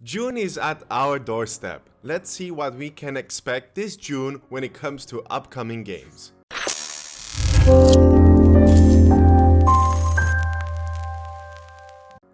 June is at our doorstep. Let's see what we can expect this June when it comes to upcoming games.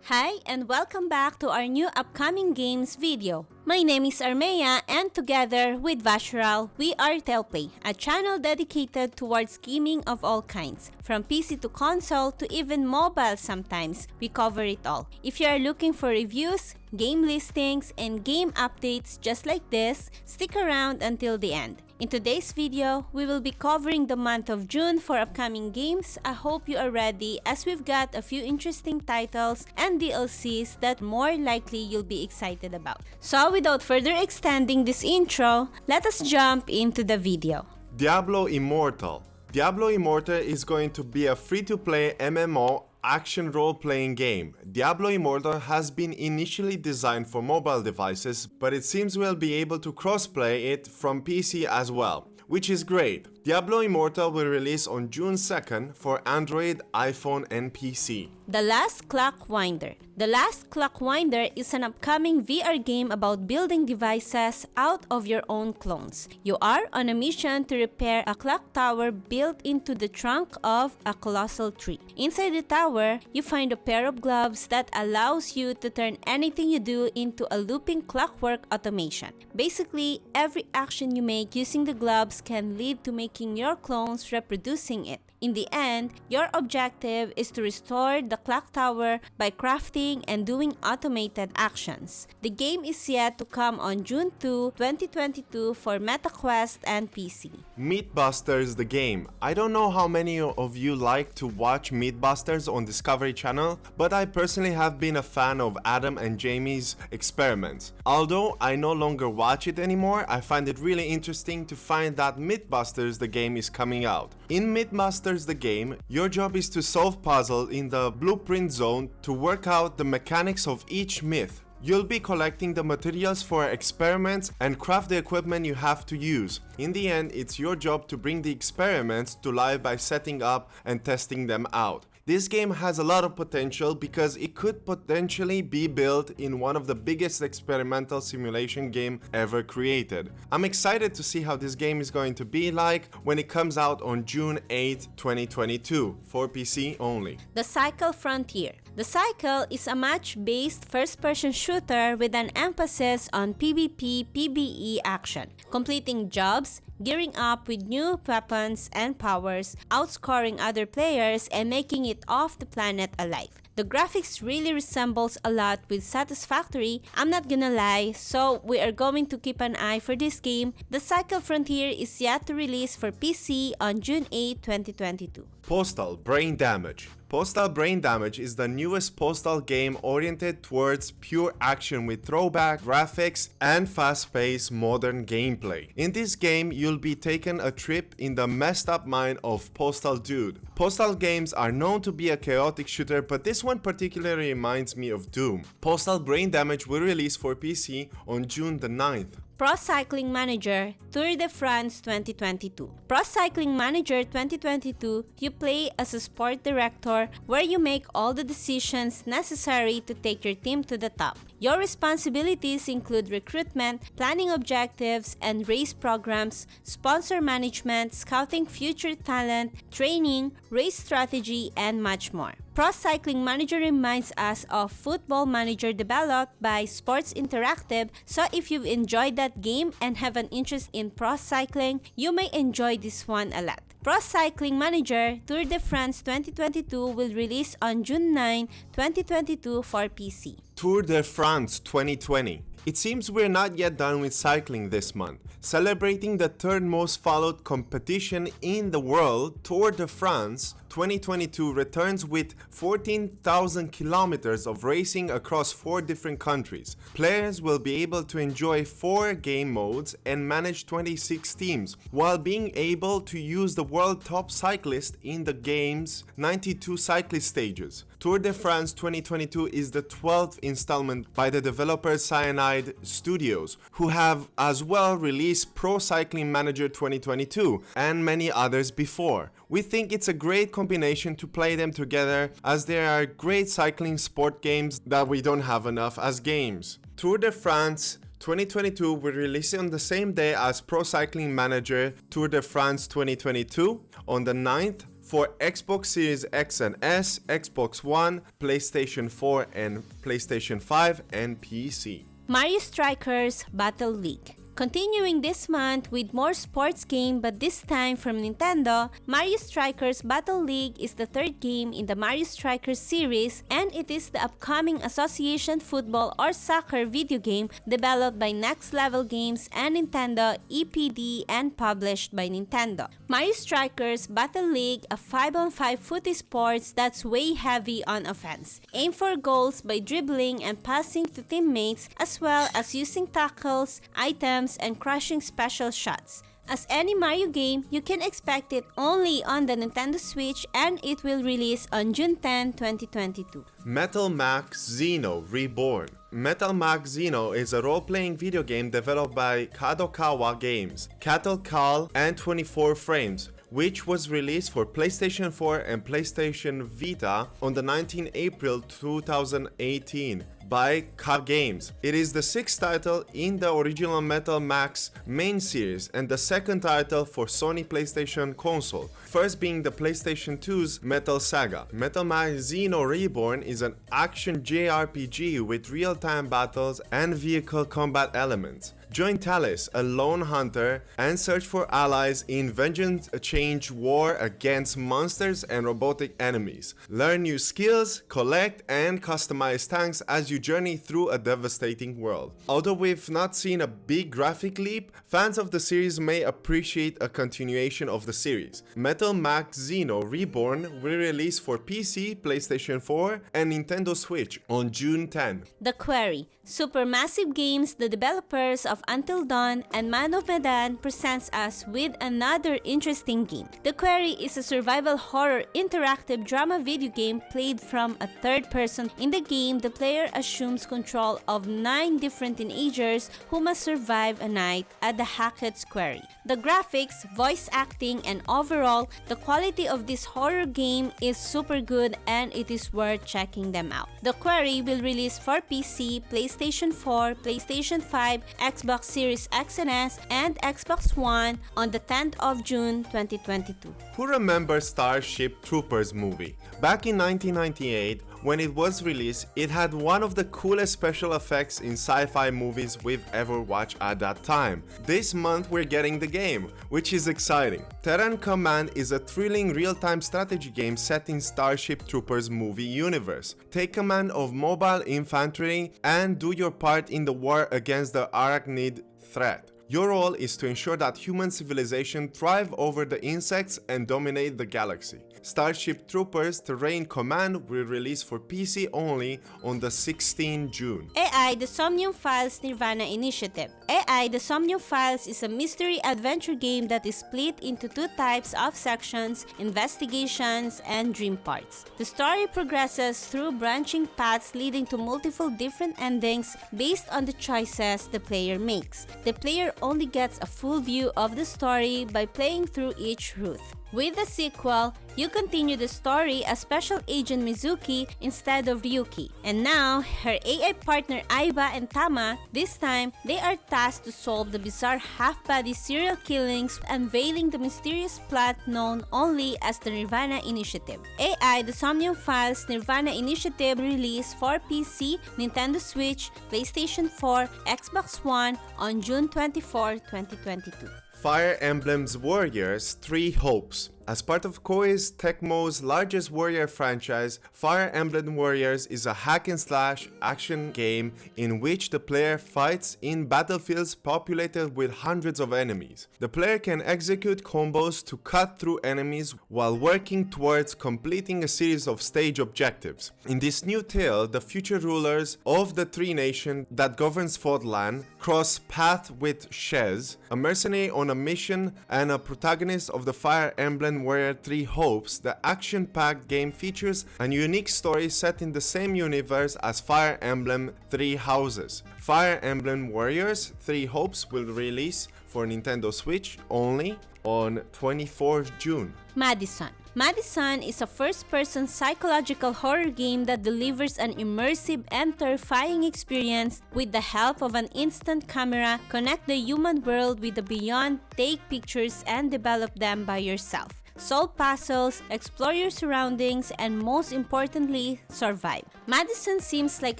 Hi and welcome back to our new upcoming games video. My name is Armea and together with Vashral, we are Telplay, a channel dedicated towards gaming of all kinds. From PC to console to even mobile sometimes, we cover it all. If you are looking for reviews, game listings, and game updates just like this, stick around until the end. In today's video, we will be covering the month of June for upcoming games. I hope you are ready as we've got a few interesting titles and DLCs that more likely you'll be excited about. So without further extending this intro, let us jump into the video. Diablo Immortal. Diablo Immortal is going to be a free-to-play MMO action role-playing game. Diablo Immortal has been initially designed for mobile devices, but it seems we'll be able to cross-play it from PC as well, which is great. Diablo Immortal will release on June 2nd for Android, iPhone, and PC. The Last Clockwinder. The Last Clockwinder is an upcoming VR game about building devices out of your own clones. You are on a mission to repair a clock tower built into the trunk of a colossal tree. Inside the tower, you find a pair of gloves that allows you to turn anything you do into a looping clockwork automation. Basically, every action you make using the gloves can lead to making your clones reproducing it. In the end, your objective is to restore the clock tower by crafting and doing automated actions. The game is yet to come on June 2, 2022 for MetaQuest and PC. MythBusters the game. I don't know how many of you like to watch MythBusters on Discovery Channel, but I personally have been a fan of Adam and Jamie's experiments. Although I no longer watch it anymore, I find it really interesting to find that MythBusters the game is coming out. In MythBusters the game, your job is to solve puzzles in the blueprint zone to work out the mechanics of each myth. You'll be collecting the materials for experiments and craft the equipment you have to use. In the end, it's your job to bring the experiments to life by setting up and testing them out. This game has a lot of potential because it could potentially be built in one of the biggest experimental simulation game ever created. I'm excited to see how this game is going to be like when it comes out on June 8, 2022 for PC only. The Cycle Frontier. The Cycle is a match-based first-person shooter with an emphasis on PvP/PvE action, completing jobs, gearing up with new weapons and powers, outscoring other players, and making it off the planet alive. The graphics really resembles a lot with Satisfactory, I'm not gonna lie, so we are going to keep an eye for this game. The Cycle Frontier is yet to release for PC on June 8, 2022. Postal Brain Damage. Postal Brain Damage is the newest Postal game oriented towards pure action with throwback graphics and fast-paced modern gameplay. In this game, you'll be taking a trip in the messed up mind of Postal Dude. Postal games are known to be a chaotic shooter, but this one particularly reminds me of Doom. Postal Brain Damage will release for PC on June the 9th. Pro Cycling Manager Tour de France 2022. Pro Cycling Manager 2022, you play as a sport director where you make all the decisions necessary to take your team to the top. Your responsibilities include recruitment, planning objectives and race programs, sponsor management, scouting future talent, training, race strategy, and much more. Pro Cycling Manager reminds us of Football Manager developed by Sports Interactive, so if you've enjoyed that game and have an interest in pro cycling, you may enjoy this one a lot. Pro Cycling Manager Tour de France 2022 will release on June 9, 2022 for PC. Tour de France 2020. It seems we're not yet done with cycling this month. Celebrating the third most followed competition in the world, Tour de France 2022 returns with 14,000 kilometers of racing across 4 different countries. Players will be able to enjoy 4 game modes and manage 26 teams, while being able to use the world top cyclist in the game's 92 cyclist stages. Tour de France 2022 is the 12th installment by the developer Cyanide Studios, who have as well released Pro Cycling Manager 2022 and many others before. We think it's a great combination to play them together, as they are great cycling sport games that we don't have enough as games. Tour de France 2022 will release on the same day as Pro Cycling Manager Tour de France 2022 on the 9th for Xbox Series X and S, Xbox One, PlayStation 4 and PlayStation 5 and PC. Mario Strikers Battle League. Continuing this month with more sports game, but this time from Nintendo, Mario Strikers Battle League is the third game in the Mario Strikers series, and it is the upcoming association football or soccer video game developed by Next Level Games and Nintendo EPD and published by Nintendo. Mario Strikers Battle League, a 5-on-5 footy sports that's way heavy on offense. Aim for goals by dribbling and passing to teammates, as well as using tackles, items, and crushing special shots. As any Mario game, you can expect it only on the Nintendo Switch, and it will release on June 10, 2022. Metal Max Xeno Reborn. Metal Max Xeno is a role-playing video game developed by Kadokawa Games, Cattle Call, and 24 Frames, which was released for PlayStation 4 and PlayStation Vita on the 19th April 2018 by Ka Games. It is the sixth title in the original Metal Max main series and the second title for Sony PlayStation console, first being the PlayStation 2's Metal Saga. Metal Max Xeno Reborn is an action JRPG with real-time battles and vehicle combat elements. Join Talis, a lone hunter, and search for allies in Vengeance Change war against monsters and robotic enemies. Learn new skills, collect and customize tanks as you journey through a devastating world. Although we've not seen a big graphic leap, fans of the series may appreciate a continuation of the series. Metal Max Xeno Reborn will release for PC, PlayStation 4, and Nintendo Switch on June 10. The Quarry. Supermassive Games, the developers of Until Dawn and Man of Medan, presents us with another interesting game. The Quarry is a survival horror interactive drama video game played from a third person. In the game, the player assumes control of 9 different teenagers who must survive a night at the Hackett's Quarry. The graphics, voice acting, and overall, the quality of this horror game is super good, and it is worth checking them out. The Quarry will release for PC, PlayStation 4, PlayStation 5, Xbox Series X and S, and Xbox One on the 10th of June 2022. Who remembers Starship Troopers movie? Back in 1998, when it was released, it had one of the coolest special effects in sci-fi movies we've ever watched at that time. This month we're getting the game, which is exciting. Terran Command is a thrilling real-time strategy game set in Starship Troopers movie universe. Take command of mobile infantry and do your part in the war against the Arachnid threat. Your role is to ensure that human civilization thrive over the insects and dominate the galaxy. Starship Troopers Terrain Command will release for PC only on the 16th June. AI The Somnium Files Nirvana Initiative. AI The Somnium Files is a mystery adventure game that is split into 2 types of sections, investigations and dream parts. The story progresses through branching paths leading to multiple different endings based on the choices the player makes. The player only gets a full view of the story by playing through each route. With the sequel, you continue the story as Special Agent Mizuki instead of Ryuki. And now, her AI partner Aiba and Tama, this time, they are tasked to solve the bizarre half-body serial killings, unveiling the mysterious plot known only as the Nirvana Initiative. AI The Somnium Files Nirvana Initiative released for PC, Nintendo Switch, PlayStation 4, Xbox One on June 24, 2022. Fire Emblem's Warriors 3 Hopes. As part of Koei's Tecmo's largest warrior franchise, Fire Emblem Warriors is a hack-and-slash action game in which the player fights in battlefields populated with hundreds of enemies. The player can execute combos to cut through enemies while working towards completing a series of stage objectives. In this new tale, the future rulers of the Tree Nation that governs Fodlan cross paths with Shez, a mercenary on a mission and a protagonist of the Fire Emblem Emblem Warrior 3 Hopes, the action-packed game features a unique story set in the same universe as Fire Emblem 3 Houses. Fire Emblem Warriors 3 Hopes will release for Nintendo Switch only on 24th June. Madison. Madison is a first-person psychological horror game that delivers an immersive and terrifying experience with the help of an instant camera. Connect the human world with the beyond, take pictures, and develop them by yourself. Solve puzzles, explore your surroundings, and most importantly, survive. Madison seems like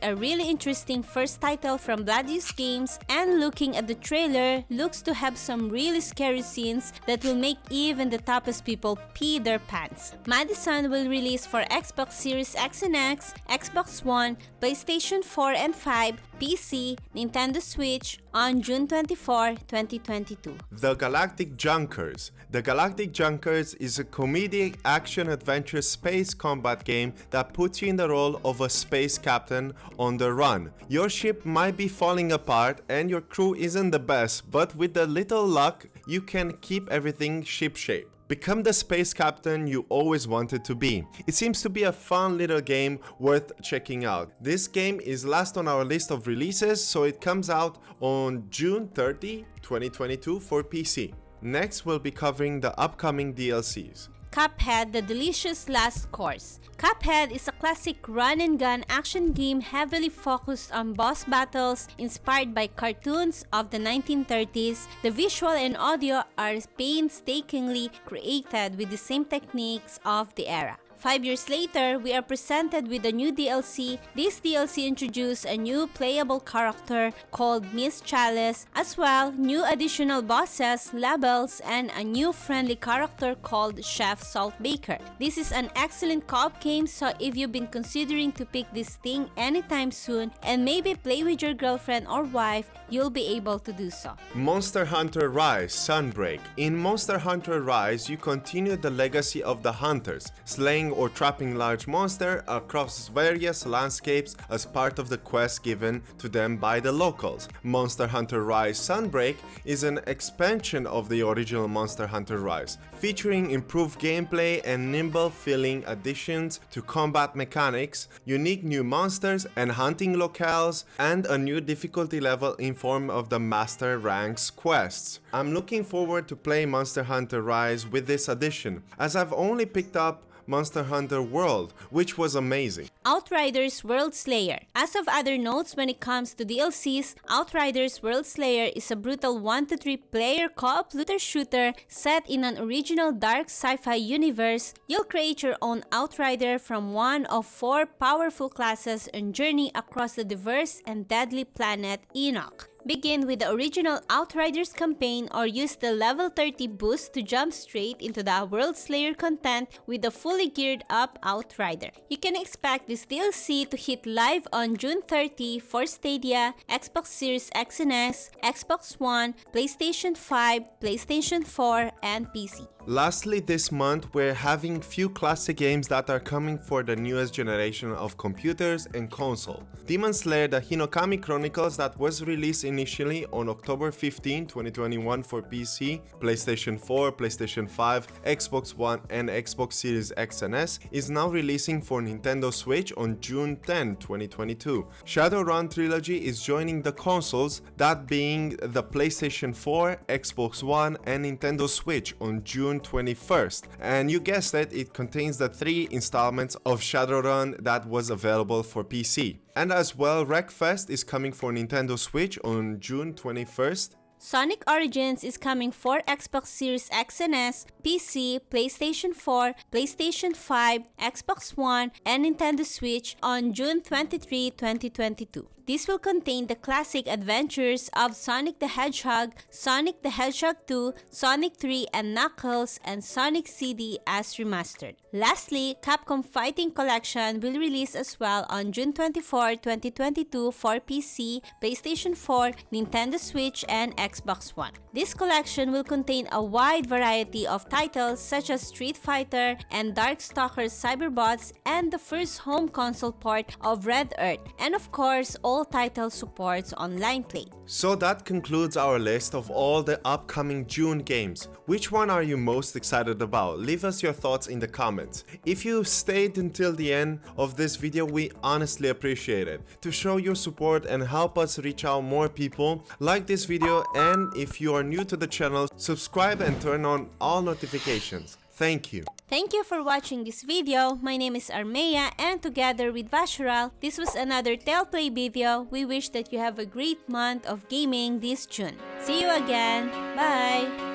a really interesting first title from Gladius Games, and looking at the trailer, looks to have some really scary scenes that will make even the toughest people pee their pants. Madison will release for Xbox Series X and X, Xbox One, PlayStation 4 and 5, PC, Nintendo Switch on June 24, 2022. The Galactic Junkers. The Galactic Junkers is a comedic action-adventure space combat game that puts you in the role of a space captain on the run. Your ship might be falling apart and your crew isn't the best, but with a little luck, you can keep everything shipshape. Become the space captain you always wanted to be. It seems to be a fun little game worth checking out. This game is last on our list of releases, so it comes out on June 30, 2022 for PC. Next, we'll be covering the upcoming DLCs. Cuphead, The Delicious Last Course. Cuphead is a classic run-and-gun action game heavily focused on boss battles inspired by cartoons of the 1930s. The visual and audio are painstakingly created with the same techniques of the era. 5 years later, we are presented with a new DLC. This DLC introduced a new playable character called Miss Chalice, as well new additional bosses, levels, and a new friendly character called Chef Saltbaker. This is an excellent co-op game, so if you've been considering to pick this thing anytime soon and maybe play with your girlfriend or wife, you'll be able to do so. Monster Hunter Rise Sunbreak. In Monster Hunter Rise, you continue the legacy of the hunters, slaying or trapping large monsters across various landscapes as part of the quest given to them by the locals. Monster Hunter Rise Sunbreak is an expansion of the original Monster Hunter Rise, featuring improved gameplay and nimble feeling additions to combat mechanics, unique new monsters and hunting locales, and a new difficulty level in form of the Master Ranks quests. I'm looking forward to play Monster Hunter Rise with this addition, as I've only picked up Monster Hunter World, which was amazing. Outriders Worldslayer. As of other notes when it comes to DLCs, Outriders Worldslayer is a brutal 1-3 player co-op looter shooter set in an original dark sci-fi universe. You'll create your own Outrider from one of 4 powerful classes and journey across the diverse and deadly planet Enoch. Begin with the original Outriders campaign or use the level 30 boost to jump straight into the Worldslayer content with a fully geared up Outrider. You can expect this DLC to hit live on June 30 for Stadia, Xbox Series X and S, Xbox One, PlayStation 5, PlayStation 4, and PC. Lastly, this month we're having few classic games that are coming for the newest generation of computers and console. Demon Slayer The Hinokami Chronicles that was released initially on October 15, 2021 for PC, PlayStation 4, PlayStation 5, Xbox One and Xbox Series X and S is now releasing for Nintendo Switch on June 10, 2022. Shadowrun Trilogy is joining the consoles, that being the PlayStation 4, Xbox One and Nintendo Switch on June 21st, and you guessed it, it contains the 3 installments of Shadowrun that was available for PC. And as well, Wreckfest is coming for Nintendo Switch on June 21st. Sonic Origins is coming for Xbox Series X and S, PC, PlayStation 4, PlayStation 5, Xbox One, and Nintendo Switch on June 23, 2022. This will contain the classic adventures of Sonic the Hedgehog, Sonic the Hedgehog 2, Sonic 3 and Knuckles, and Sonic CD as remastered. Lastly, Capcom Fighting Collection will release as well on June 24, 2022 for PC, PlayStation 4, Nintendo Switch, and Xbox One. This collection will contain a wide variety of titles such as Street Fighter and Darkstalkers Cyberbots and the first home console port of Red Earth, and of course all titles supports online play. So that concludes our list of all the upcoming June games. Which one are you most excited about? Leave us your thoughts in the comments. If you stayed until the end of this video, we honestly appreciate it. To show your support and help us reach out more people, like this video, and if you are new to the channel, subscribe and turn on all notifications. Thank you. Thank you for watching this video. My name is Armea, and together with Vasharal, this was another Tellplay video. We wish that you have a great month of gaming this June. See you again. Bye!